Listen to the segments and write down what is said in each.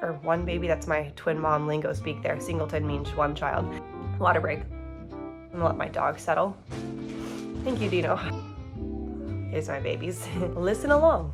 or one baby. That's my twin mom lingo speak there. Singleton means one child. Water break. I'm gonna let my dog settle. Thank you, Dino. Here's my babies. Listen along.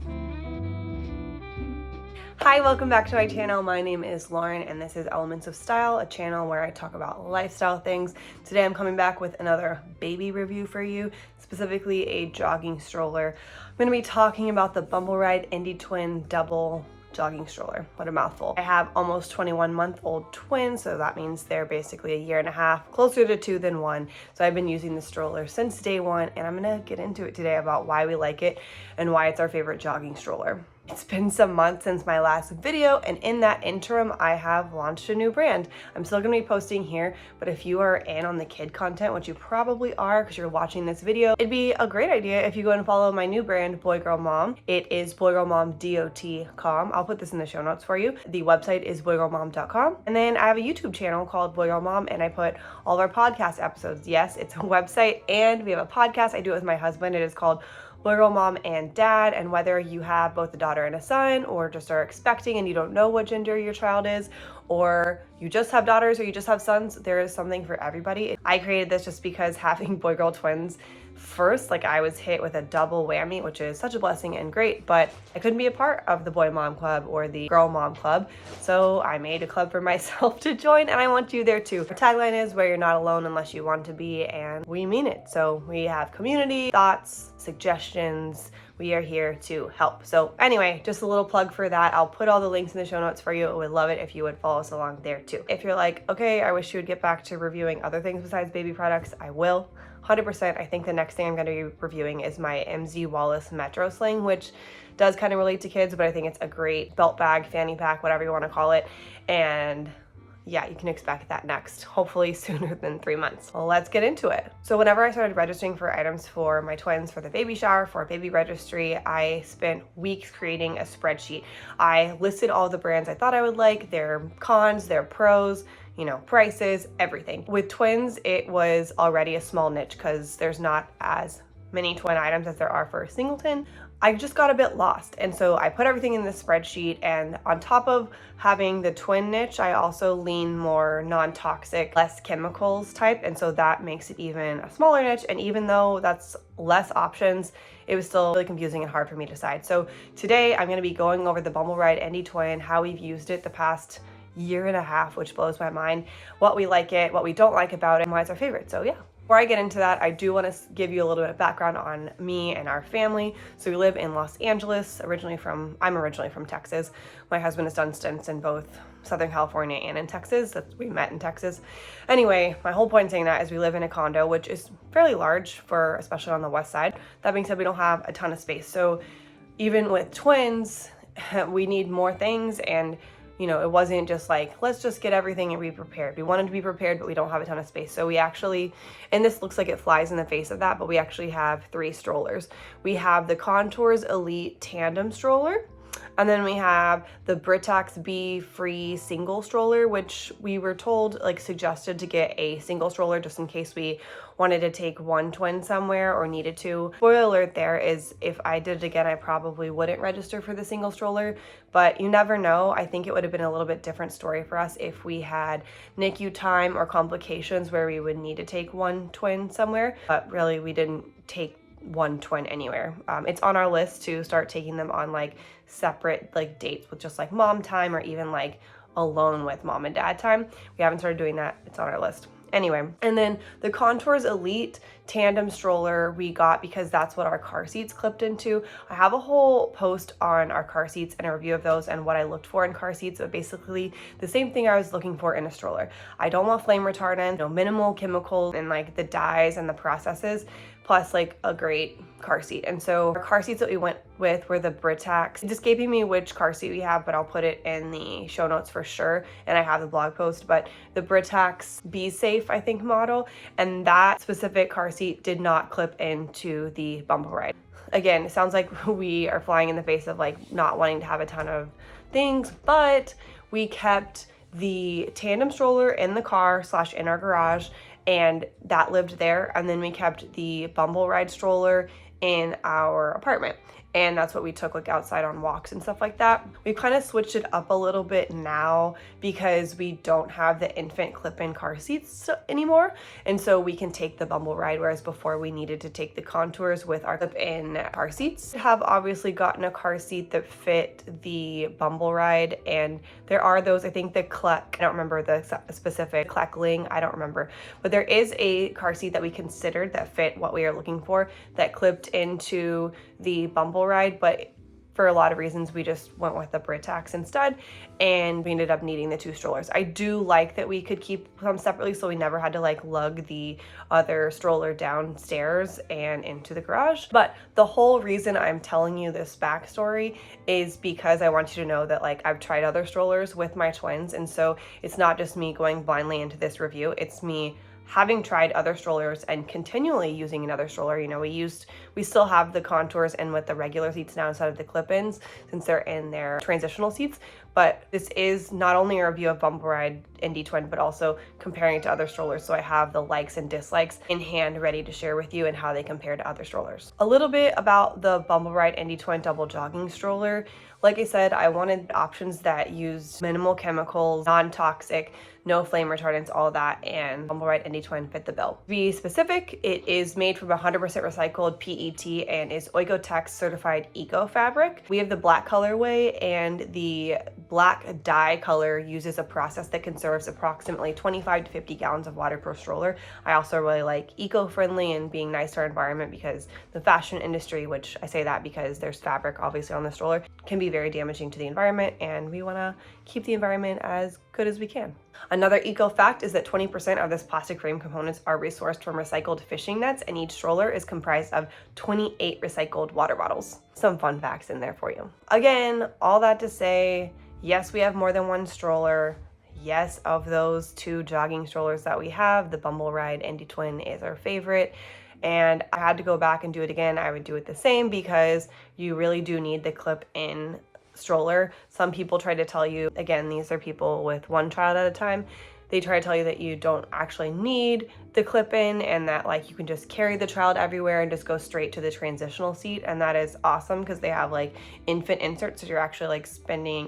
Hi, welcome back to my channel. My name is Lauren and this is Elements of Style, a channel where I talk about lifestyle things. Today I'm coming back with another baby review for you, specifically a jogging stroller. I'm going to be talking about the Bumbleride Indie Twin double jogging stroller. What a mouthful. I have almost 21-month-old twins, so that means they're basically a year and a half, closer to 2 than 1. So I've been using the stroller since day 1, and I'm gonna get into it today about why we like it and why it's our favorite jogging stroller. It's been some months since my last video, and in that interim, I have launched a new brand. I'm still gonna be posting here, but if you are in on the kid content, which you probably are because you're watching this video, it'd be a great idea if you go and follow my new brand, Boy Girl Mom. It is boygirlmom.com. I'll put this in the show notes for you. The website is boygirlmom.com. And then I have a YouTube channel called Boy Girl Mom, and I put all of our podcast episodes. Yes, it's a website, and we have a podcast. I do it with my husband. It is called Boy Girl Mom and Dad, and whether you have both a daughter and a son, or just are expecting and you don't know what gender your child is, or you just have daughters or you just have sons, there is something for everybody. I created this just because having boy-girl twins first, like I was hit with a double whammy, which is such a blessing and great, but I couldn't be a part of the boy mom club or the girl mom club. So I made a club for myself to join, and I want you there too. Our tagline is where you're not alone unless you want to be, and we mean it. So we have community, thoughts, suggestions. We are here to help. So anyway, just a little plug for that. I'll put all the links in the show notes for you. I would love it if you would follow us along there too. If you're like, okay, I wish you would get back to reviewing other things besides baby products, I will. 100%. I think the next thing I'm going to be reviewing is my MZ Wallace Metro Sling, which does kind of relate to kids, but I think it's a great belt bag, fanny pack, whatever you want to call it. And yeah, you can expect that next, hopefully sooner than 3 months. Well, let's get into it. So whenever I started registering for items for my twins for the baby shower, for a baby registry, I spent weeks creating a spreadsheet. I listed all the brands I thought I would like, their cons, their pros, you know, prices, everything. With twins, it was already a small niche because there's not as many twin items as there are for a singleton. I just got a bit lost, and so I put everything in this spreadsheet, and on top of having the twin niche, I also lean more non-toxic, less chemicals type, and so that makes it even a smaller niche. And even though that's less options, it was still really confusing and hard for me to decide. So today I'm going to be going over the Bumbleride Indie Twin, how we've used it the past year and a half, which blows my mind, what we like it, what we don't like about it, and why it's our favorite. So yeah. Before I get into that, I do want to give you a little bit of background on me and our family. So we live in Los Angeles, I'm originally from Texas. My husband has done stints in both Southern California and in Texas. We met in Texas. Anyway, my whole point in saying that is we live in a condo, which is fairly large for, especially on the west side. That being said, we don't have a ton of space. So even with twins, we need more things, and you know, it wasn't just like, let's just get everything and be prepared. We wanted to be prepared, but we don't have a ton of space. So we actually, and this looks like it flies in the face of that, but we actually have 3 strollers. We have the Contours Elite Tandem stroller, and then we have the Britax B Free single stroller, which we were told, like, suggested to get a single stroller just in case we wanted to take one twin somewhere or needed to. Spoiler alert there is, if I did it again, I probably wouldn't register for the single stroller, but you never know. I think it would have been a little bit different story for us if we had NICU time or complications where we would need to take one twin somewhere, but really we didn't take one twin anywhere. It's on our list to start taking them on like separate like dates with just like mom time, or even like alone with mom and dad time. We haven't started doing that. It's on our list. Anyway, and then the Contours Elite Tandem stroller we got because that's what our car seats clipped into. I have a whole post on our car seats and a review of those and what I looked for in car seats, but basically the same thing I was looking for in a stroller. I don't want flame retardant, minimal chemicals and like the dyes and the processes, plus like a great car seat. And so our car seats that we went with were the Britax. It's escaping me which car seat we have, but I'll put it in the show notes for sure. And I have the blog post, but the Britax Be Safe, I think, model. And that specific car seat did not clip into the Bumbleride. Again, it sounds like we are flying in the face of like not wanting to have a ton of things, but we kept the tandem stroller in the car / in our garage, and that lived there. And then we kept the Bumbleride stroller in our apartment. and that's what we took like outside on walks and stuff like that. We've kind of switched it up a little bit now because we don't have the infant clip-in car seats anymore, and so we can take the Bumbleride, whereas before we needed to take the Contours with our clip-in car seats. We have obviously gotten a car seat that fit the Bumbleride, and there are those, I think the Kleck, I don't remember the specific, Kleckling, I don't remember, but there is a car seat that we considered that fit what we are looking for that clipped into the Bumbleride, but for a lot of reasons we just went with the Britax instead, and we ended up needing the 2 strollers. I do like that we could keep them separately, so we never had to like lug the other stroller downstairs and into the garage. But the whole reason I'm telling you this backstory is because I want you to know that like I've tried other strollers with my twins, and so it's not just me going blindly into this review, it's me having tried other strollers and continually using another stroller. You know, we still have the Contours and with the regular seats now instead of the clip-ins, since they're in their transitional seats. But this is not only a review of Bumbleride Indie Twin, but also comparing it to other strollers. So I have the likes and dislikes in hand ready to share with you and how they compare to other strollers. A little bit about the Bumbleride Indie Twin double jogging stroller. Like I said, I wanted options that use minimal chemicals, non-toxic, no flame retardants, all that, and Bumbleride Indie Twin fit the bill. To be specific, it is made from 100% recycled PET and is Oikotex certified eco fabric. We have the black colorway, and the black dye color uses a process that conserves approximately 25 to 50 gallons of water per stroller. I also really like eco-friendly and being nice to our environment, because the fashion industry, which I say that because there's fabric obviously on the stroller, can be very damaging to the environment, and we want to keep the environment as good as we can. Another eco fact is that 20% of this plastic frame components are resourced from recycled fishing nets, and each stroller is comprised of 28 recycled water bottles. Some fun facts in there for you. Again, all that to say, yes, we have more than one stroller. Yes, of those 2 jogging strollers that we have, the Bumbleride Indie Twin is our favorite. And I had to go back and do it again. I would do it the same because you really do need the clip-in stroller. Some people try to tell you, again, these are people with one child at a time, they try to tell you that you don't actually need the clip-in and that like you can just carry the child everywhere and just go straight to the transitional seat, and that is awesome because they have like infant inserts, so you're actually like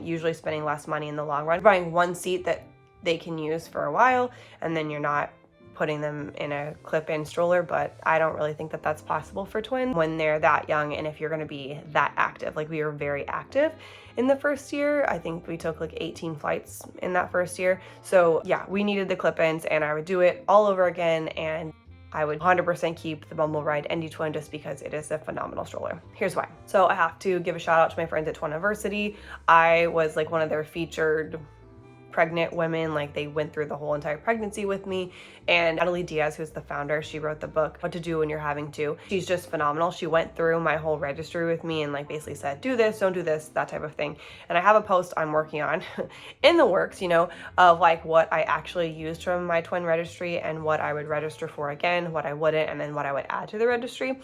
usually spending less money in the long run. You're buying one seat that they can use for a while, and then you're not putting them in a clip-in stroller. But I don't really think that that's possible for twins when they're that young, and if you're going to be that active. Like, we were very active in the first year. I think we took like 18 flights in that first year. So yeah, we needed the clip-ins, and I would do it all over again, and I would 100% keep the Bumbleride Indie Twin just because it is a phenomenal stroller. Here's why. So I have to give a shout out to my friends at Twiniversity. I was like one of their featured pregnant women. Like, they went through the whole entire pregnancy with me, and Natalie Diaz, who's the founder, she wrote the book What to Do When You're Having Two. She's just phenomenal. She went through my whole registry with me and like basically said, do this, don't do this, that type of thing. And I have a post I'm working on in the works, you know, of like what I actually used from my twin registry and what I would register for again, what I wouldn't, and then what I would add to the registry.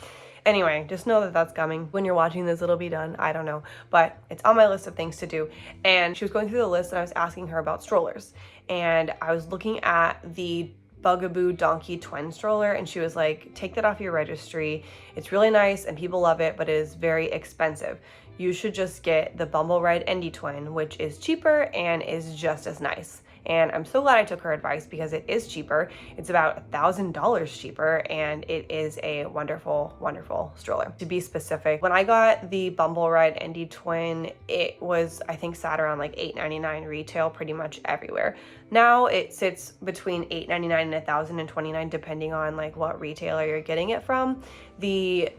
Anyway, just know that that's coming. When you're watching this, it'll be done. I don't know, but it's on my list of things to do. And she was going through the list, and I was asking her about strollers. And I was looking at the Bugaboo Donkey Twin stroller, and she was like, take that off your registry. It's really nice and people love it, but it is very expensive. You should just get the Bumbleride Indie Twin, which is cheaper and is just as nice. And I'm so glad I took her advice because it is cheaper. It's about $1,000 cheaper, and it is a wonderful, wonderful stroller. To be specific, when I got the Bumbleride Indie Twin, it was, I think, sat around like $8.99 retail pretty much everywhere. Now it sits between $8.99 and $1,029 depending on like what retailer you're getting it from. The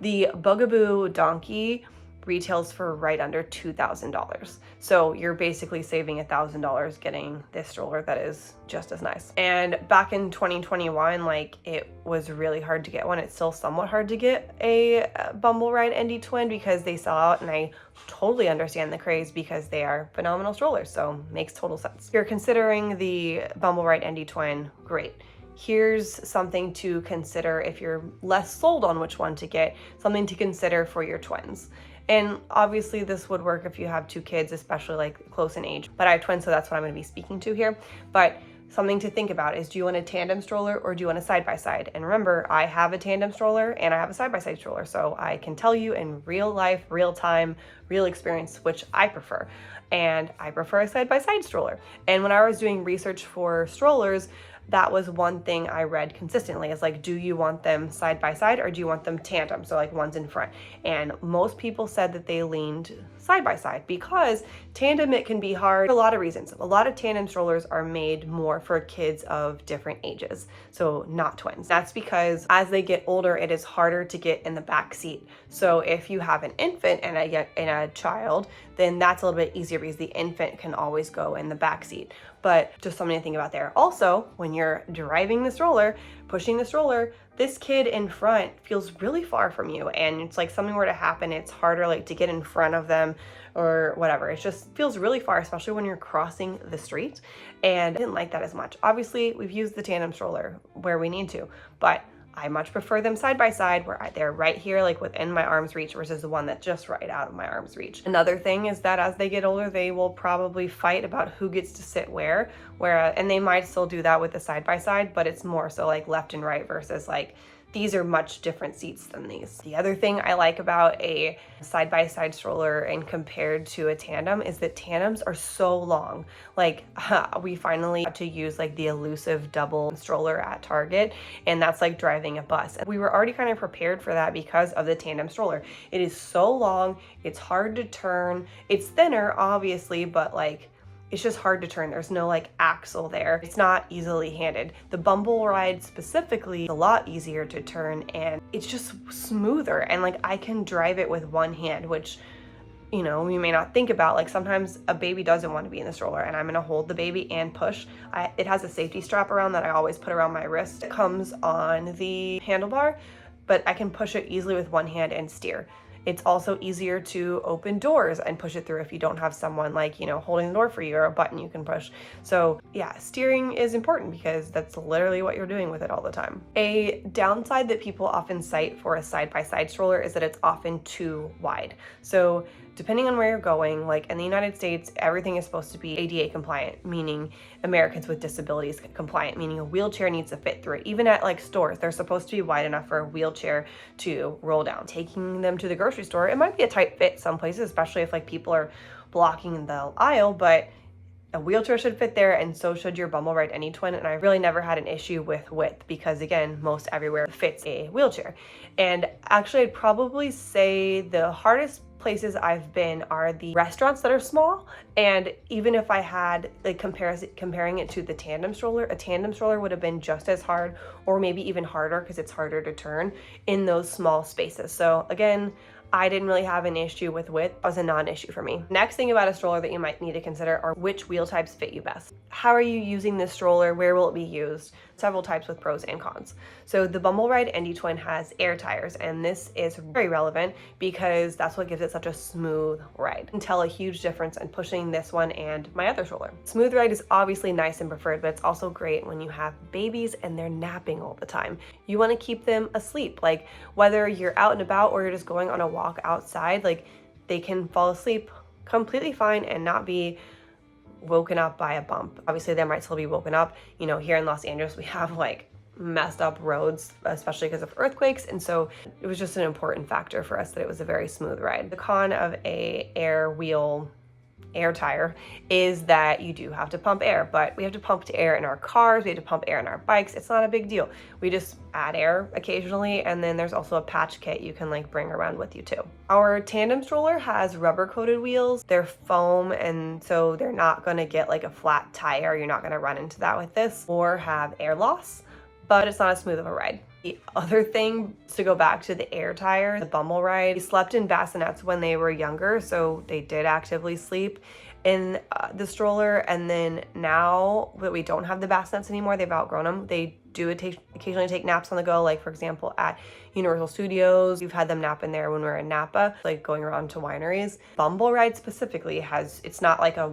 the Bugaboo Donkey retails for right under $2,000. So you're basically saving $1,000 getting this stroller that is just as nice. And back in 2021, like, it was really hard to get one. It's still somewhat hard to get a Bumbleride Indie Twin because they sell out, and I totally understand the craze because they are phenomenal strollers, so makes total sense. If you're considering the Bumbleride Indie Twin, great. Here's something to consider if you're less sold on which one to get, something to consider for your twins. And obviously this would work if you have 2 kids, especially like close in age, but I have twins, so that's what I'm going to be speaking to here. But something to think about is, do you want a tandem stroller or do you want a side-by-side? And remember, I have a tandem stroller and I have a side-by-side stroller, so I can tell you in real life, real time, real experience which I prefer. And I prefer a side-by-side stroller. And when I was doing research for strollers, that was one thing I read consistently, is like, do you want them side by side or do you want them tandem? So like one's in front. And most people said that they leaned side by side, because tandem, it can be hard for a lot of reasons. A lot of tandem strollers are made more for kids of different ages, so not twins. That's because as they get older, it is harder to get in the back seat. So if you have an infant and a child, then that's a little bit easier because the infant can always go in the back seat. But just something to think about there. Also, when you're driving the stroller, pushing the stroller, this kid in front feels really far from you, and it's like something were to happen, it's harder like to get in front of them or whatever. It just feels really far, especially when you're crossing the street. And I didn't like that as much. Obviously, we've used the tandem stroller where we need to, but I much prefer them side by side, where they're right here, like within my arm's reach, versus the one that's just right out of my arm's reach. Another thing is that as they get older, they will probably fight about who gets to sit where, and they might still do that with the side by side, but it's more so like left and right versus like, these are much different seats than these. The other thing I like about a side-by-side stroller and compared to a tandem is that tandems are so long. Like we finally got to use like the elusive double stroller at Target, and that's like driving a bus. And we were already kind of prepared for that because of the tandem stroller. It is so long, it's hard to turn, it's thinner obviously, but like it's just hard to turn. There's no like axle there. It's not easily handled. The Bumbleride specifically is a lot easier to turn, and it's just smoother, and like I can drive it with one hand, which, you know, you may not think about. Like sometimes a baby doesn't want to be in the stroller and I'm gonna hold the baby and push. It has a safety strap around that I always put around my wrist. It comes on the handlebar, but I can push it easily with one hand and steer. It's also easier to open doors and push it through if you don't have someone like, you know, holding the door for you, or a button you can push. So yeah, steering is important because that's literally what you're doing with it all the time. A downside that people often cite for a side-by-side stroller is that it's often too wide. So depending on where you're going, like in the United States, everything is supposed to be ADA compliant, meaning Americans with Disabilities compliant, meaning a wheelchair needs to fit through it. Even at like stores, they're supposed to be wide enough for a wheelchair to roll down. Taking them to the grocery store, it might be a tight fit some places, especially if like people are blocking the aisle, but a wheelchair should fit there, and so should your Bumbleride Indie Twin. And I really never had an issue with width because, again, most everywhere fits a wheelchair. And actually, I'd probably say the hardest places I've been are the restaurants that are small. And even if I had like comparing it to the tandem stroller, a tandem stroller would have been just as hard, or maybe even harder because it's harder to turn in those small spaces. So again, I didn't really have an issue with width. It was a non-issue for me. Next thing about a stroller that you might need to consider are which wheel types fit you best. How are you using this stroller? Where will it be used? Several types with pros and cons. So the Bumbleride Indie Twin has air tires, and this is very relevant because that's what gives it such a smooth ride. You can tell a huge difference in pushing this one and my other stroller. Smooth ride is obviously nice and preferred, but it's also great when you have babies and they're napping all the time. You want to keep them asleep, like whether you're out and about or you're just going on a walk outside, like they can fall asleep completely fine and not be woken up by a bump. Obviously they might still be woken up. You know, here in Los Angeles we have like messed up roads, especially because of earthquakes, and so it was just an important factor for us that it was a very smooth ride. The con of a air tire is that you do have to pump air, but we have to pump air in our cars, we have to pump air in our bikes. It's not a big deal. We just add air occasionally, and then there's also a patch kit you can like bring around with you too. Our tandem stroller has rubber coated wheels. They're foam, and so they're not going to get like a flat tire. You're not going to run into that with this or have air loss, but it's not as smooth of a ride. The other thing, to go back to the air tire, the Bumbleride, they slept in bassinets when they were younger, so they did actively sleep in the stroller. And then now that we don't have the bassinets anymore, they've outgrown them, they do occasionally take naps on the go. Like for example, at Universal Studios, we've had them nap in there when we're in Napa, like going around to wineries. Bumbleride specifically it's not like a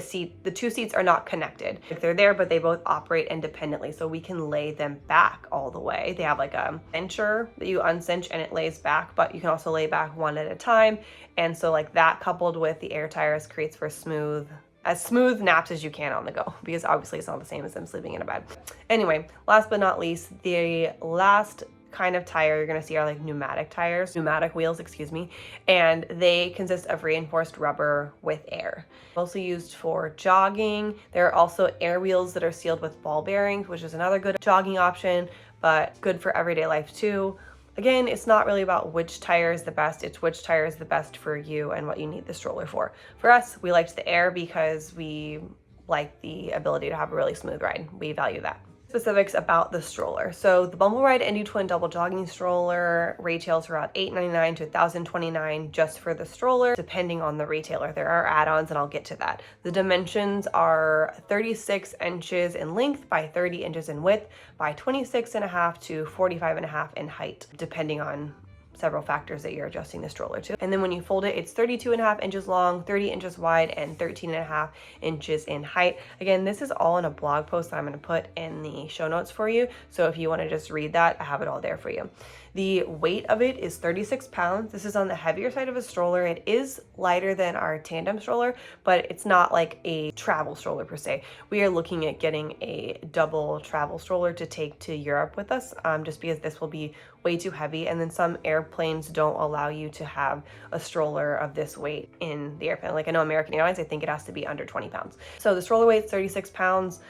seat, the two seats are not connected. Like they're there, but they both operate independently, so we can lay them back all the way. They have like a cincher that you uncinch and it lays back, but you can also lay back one at a time. And so like that coupled with the air tires creates for smooth as smooth naps as you can on the go, because obviously it's not the same as them sleeping in a bed. Anyway, last but not least, the last kind of tire you're going to see are like pneumatic wheels, excuse me, and they consist of reinforced rubber with air. Mostly used for jogging. There are also air wheels that are sealed with ball bearings, which is another good jogging option, but good for everyday life too. Again, it's not really about which tire is the best, it's which tire is the best for you and what you need the stroller for. For us, we liked the air because we like the ability to have a really smooth ride. We value that. Specifics about the stroller. So the Bumbleride Indie Twin double jogging stroller retails around $899 to $1,029 just for the stroller, depending on the retailer. There are add-ons and I'll get to that. The dimensions are 36 inches in length by 30 inches in width by 26.5 to 45.5 in height, depending on several factors that you're adjusting the stroller to. And then when you fold it, it's 32.5 inches long, 30 inches wide, and 13.5 inches in height. Again, this is all in a blog post that I'm going to put in the show notes for you. So if you want to just read that, I have it all there for you. The weight of it is 36 pounds. This is on the heavier side of a stroller. It is lighter than our Tandem stroller, but it's not like a travel stroller per se. We are looking at getting a double travel stroller to take to Europe with us, just because this will be way too heavy. And then some airplanes don't allow you to have a stroller of this weight in the airplane. Like I know American Airlines, I think it has to be under 20 pounds. So the stroller weight is 36 pounds.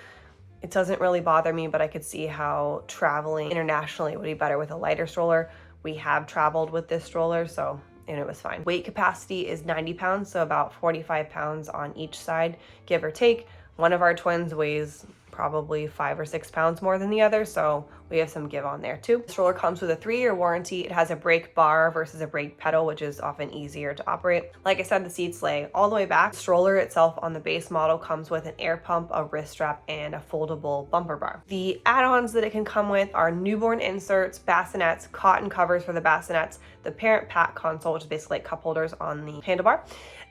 It doesn't really bother me, but I could see how traveling internationally would be better with a lighter stroller. We have traveled with this stroller, and it was fine. Weight capacity is 90 pounds, so about 45 pounds on each side, give or take. One of our twins weighs probably 5 or 6 pounds more than the other, so we have some give on there too. The stroller comes with a 3-year warranty. It has a brake bar versus a brake pedal, which is often easier to operate. Like I said, the seats lay all the way back. The stroller itself on the base model comes with an air pump, a wrist strap, and a foldable bumper bar. The add-ons that it can come with are newborn inserts, bassinets, cotton covers for the bassinets, the parent pack console, which is basically like cup holders on the handlebar,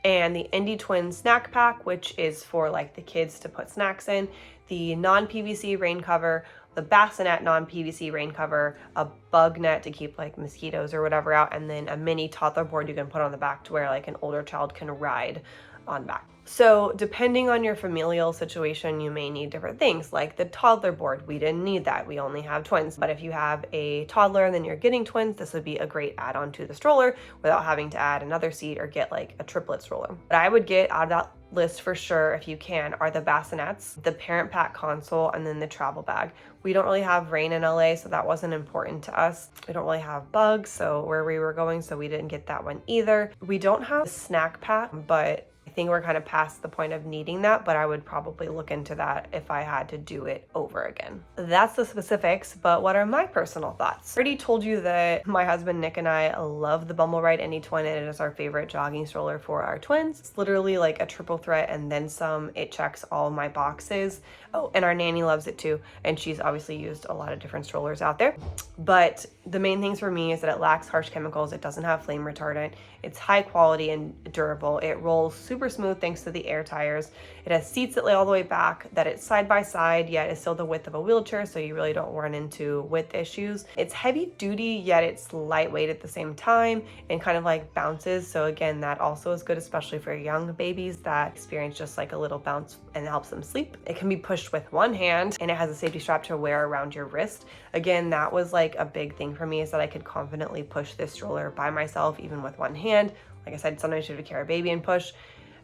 and the Indie Twin snack pack, which is for like the kids to put snacks in, the non-PVC rain cover, the bassinet non-PVC rain cover, a bug net to keep like mosquitoes or whatever out, and then a mini toddler board you can put on the back to where like an older child can ride on back. So depending on your familial situation, you may need different things, like the toddler board. We didn't need that. We only have twins. But if you have a toddler and then you're getting twins, this would be a great add-on to the stroller without having to add another seat or get like a triplet stroller. But I would get out of that list for sure, if you can, are the bassinets, the parent pack console, and then the travel bag. We don't really have rain in LA, so that wasn't important to us. We don't really have bugs, so where we were going, so we didn't get that one either. We don't have a snack pack, but I think we're kind of past the point of needing that, but I would probably look into that if I had to do it over again. That's the specifics, but what are my personal thoughts? I already told you that my husband Nick and I love the Bumbleride Indie Twin, and it is our favorite jogging stroller for our twins. It's literally like a triple threat and then some. It checks all my boxes. Oh, and our nanny loves it too, and she's obviously used a lot of different strollers out there. But the main things for me is that it lacks harsh chemicals, it doesn't have flame retardant, it's high quality and durable, it rolls super smooth thanks to the air tires, it has seats that lay all the way back, that it's side by side yet is still the width of a wheelchair, so you really don't run into width issues. It's heavy duty yet it's lightweight at the same time and kind of like bounces, so again that also is good, especially for young babies that experience just like a little bounce and helps them sleep. It can be pushed with one hand and it has a safety strap to wear around your wrist. Again, that was like a big thing for me, is that I could confidently push this stroller by myself even with one hand. Like I said, sometimes you have to carry a baby and push,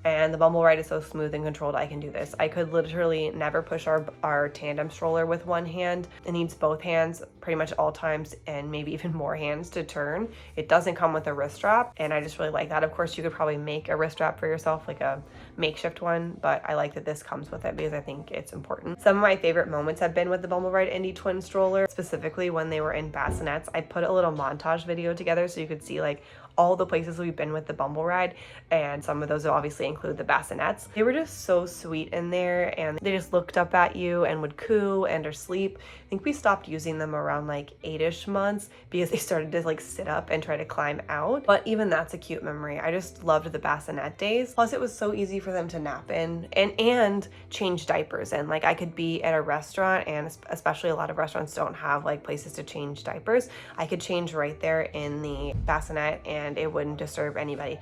and the Bumbleride is so smooth and controlled, I can do this. I could literally never push our Tandem stroller with one hand. It needs both hands pretty much all times, and maybe even more hands to turn. It doesn't come with a wrist strap, and I just really like that. Of course, you could probably make a wrist strap for yourself, like a makeshift one, but I like that this comes with it because I think it's important. Some of my favorite moments have been with the Bumbleride Indie Twin stroller, specifically when they were in bassinets. I put a little montage video together so you could see like all the places we've been with the Bumbleride, and some of those obviously include the bassinets. They were just so sweet in there, and they just looked up at you and would coo and or sleep. I think we stopped using them around like 8-ish months because they started to like sit up and try to climb out, but even that's a cute memory. I just loved the bassinet days. Plus it was so easy for them to nap in and change diapers, and like I could be at a restaurant, and especially a lot of restaurants don't have like places to change diapers. I could change right there in the bassinet and it wouldn't disturb anybody.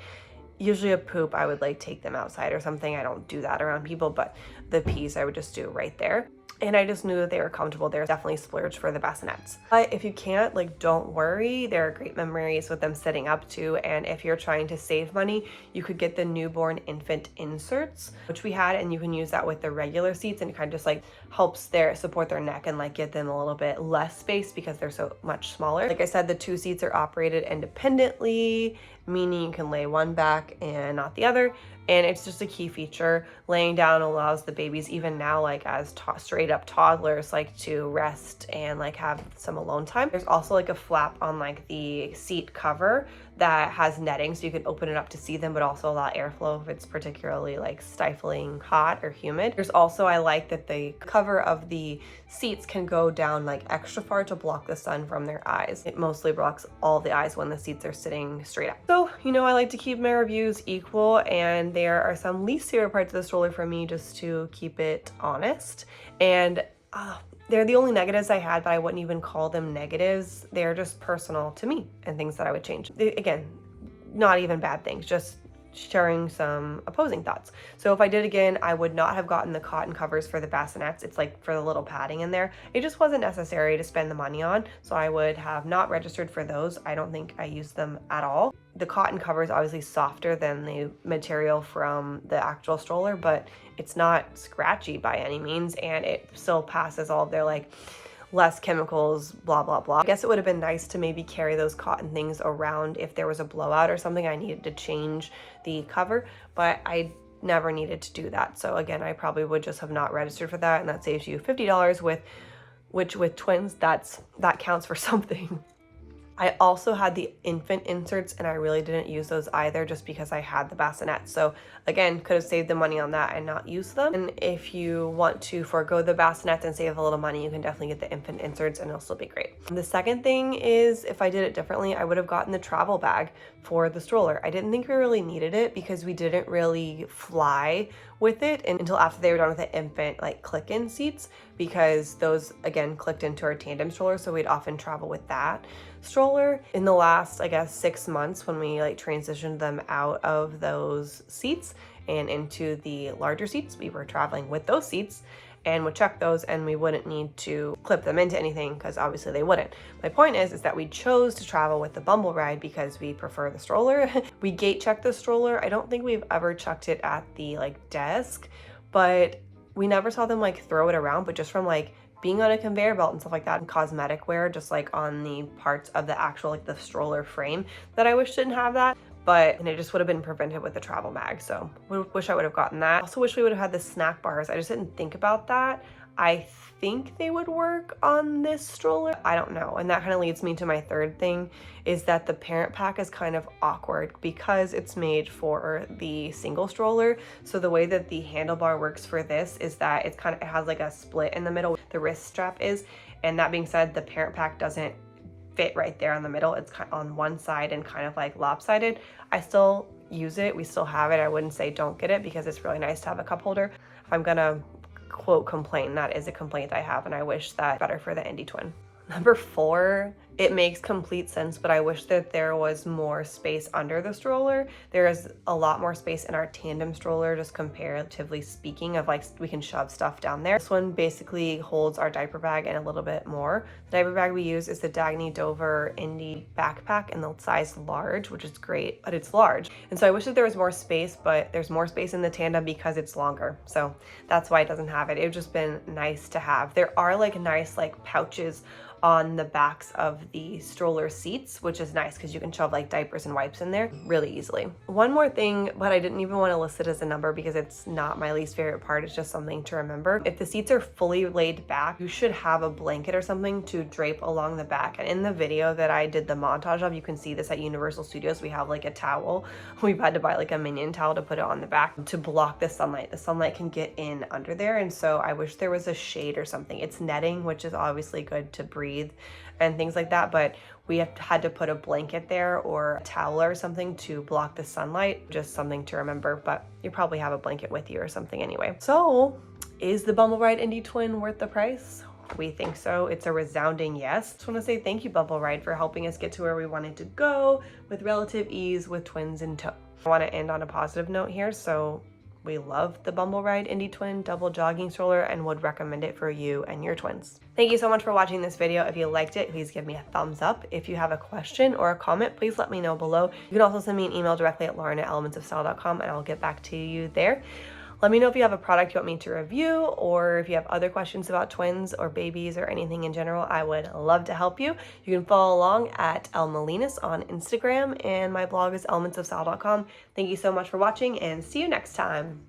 Usually a poop, I would like take them outside or something. I don't do that around people, but the pees I would just do right there. And I just knew that they were comfortable. They're definitely splurged for the bassinets. But if you can't, like, don't worry. There are great memories with them sitting up too. And if you're trying to save money, you could get the newborn infant inserts, which we had, and you can use that with the regular seats, and it kind of just like helps support their neck and like get them a little bit less space because they're so much smaller. Like I said, the 2 seats are operated independently, meaning you can lay one back and not the other. And it's just a key feature. Laying down allows the babies, even now, like as straight up toddlers, like to rest and like have some alone time. There's also like a flap on like the seat cover that has netting, so you can open it up to see them, but also allow airflow if it's particularly like stifling hot or humid. There's also, I like that the cover of the seats can go down like extra far to block the sun from their eyes. It mostly blocks all the eyes when the seats are sitting straight up. So, you know, I like to keep my reviews equal, and there are some least favorite parts of the stroller for me, just to keep it honest. And they're the only negatives I had, but I wouldn't even call them negatives. They're just personal to me and things that I would change. Again, not even bad things, just sharing some opposing thoughts. So if I did again, I would not have gotten the cotton covers for the bassinets. It's like for the little padding in there. It just wasn't necessary to spend the money on. So I would have not registered for those. I don't think I used them at all. The cotton cover is obviously softer than the material from the actual stroller, but it's not scratchy by any means, and it still passes all of their like less chemicals, blah, blah, blah. I guess it would have been nice to maybe carry those cotton things around if there was a blowout or something. I needed to change the cover, but I never needed to do that. So again, I probably would just have not registered for that, and that saves you $50 which with twins, that counts for something. I also had the infant inserts, and I really didn't use those either just because I had the bassinet. So again, could have saved the money on that and not used them. And if you want to forego the bassinets and save a little money, you can definitely get the infant inserts and it'll still be great. The second thing is, if I did it differently, I would have gotten the travel bag for the stroller. I didn't think we really needed it because we didn't really fly with it until after they were done with the infant like click-in seats, because those again clicked into our tandem stroller, so we'd often travel with that stroller. In the last, I guess, 6 months, when we like transitioned them out of those seats and into the larger seats, we were traveling with those seats and would check those, and we wouldn't need to clip them into anything because obviously they wouldn't. My point is that we chose to travel with the Bumbleride because we prefer the stroller. We gate checked the stroller. I don't think we've ever checked it at the like desk, but we never saw them like throw it around, but just from like being on a conveyor belt and stuff like that, and cosmetic wear, just like on the parts of the actual like the stroller frame that I wish didn't have that. And it just would have been prevented with the travel bag. So wish I would have gotten that. Also wish we would have had the snack bars. I just didn't think about that. I think they would work on this stroller. I don't know. And that kind of leads me to my third thing, is that the parent pack is kind of awkward because it's made for the single stroller. So the way that the handlebar works for this is that it has like a split in the middle, the wrist strap is. And that being said, the parent pack doesn't fit right there on the middle. It's kind of on one side and kind of like lopsided. I still use it. We still have it. I wouldn't say don't get it because it's really nice to have a cup holder. If I'm gonna quote complain, that is a complaint I have, and I wish that better for the Indie Twin. Number 4, it makes complete sense, but I wish that there was more space under the stroller. There is a lot more space in our tandem stroller, just comparatively speaking, of like we can shove stuff down there. This one basically holds our diaper bag and a little bit more. The diaper bag we use is the Dagny Dover Indie backpack in the size large, which is great, but it's large. And so I wish that there was more space, but there's more space in the tandem because it's longer. So that's why it doesn't have it. It would just been nice to have. There are like nice like pouches on the backs of the stroller seats, which is nice because you can shove like diapers and wipes in there really easily. One more thing, but I didn't even want to list it as a number because it's not my least favorite part. It's just something to remember. If the seats are fully laid back, you should have a blanket or something to drape along the back. And in the video that I did the montage of, you can see this at Universal Studios. We have like a towel. We've had to buy like a minion towel to put it on the back to block the sunlight. The sunlight can get in under there. And so I wish there was a shade or something. It's netting, which is obviously good to breathe and things like that, but we had to put a blanket there or a towel or something to block the sunlight. Just something to remember, but you probably have a blanket with you or something anyway. So is the Bumbleride Indie Twin worth the price? We think so. It's a resounding yes. Just want to say thank you, Bumbleride, for helping us get to where we wanted to go with relative ease with twins in tow. I want to end on a positive note here, so we love the Bumbleride Indie Twin double jogging stroller and would recommend it for you and your twins. Thank you so much for watching this video. If you liked it, please give me a thumbs up. If you have a question or a comment, please let me know below. You can also send me an email directly at lauren@elementsofstyle.com and I'll get back to you there. Let me know if you have a product you want me to review, or if you have other questions about twins or babies or anything in general. I would love to help you. You can follow along at elmalinas on Instagram, and my blog is elementsofstyle.com. Thank you so much for watching, and see you next time.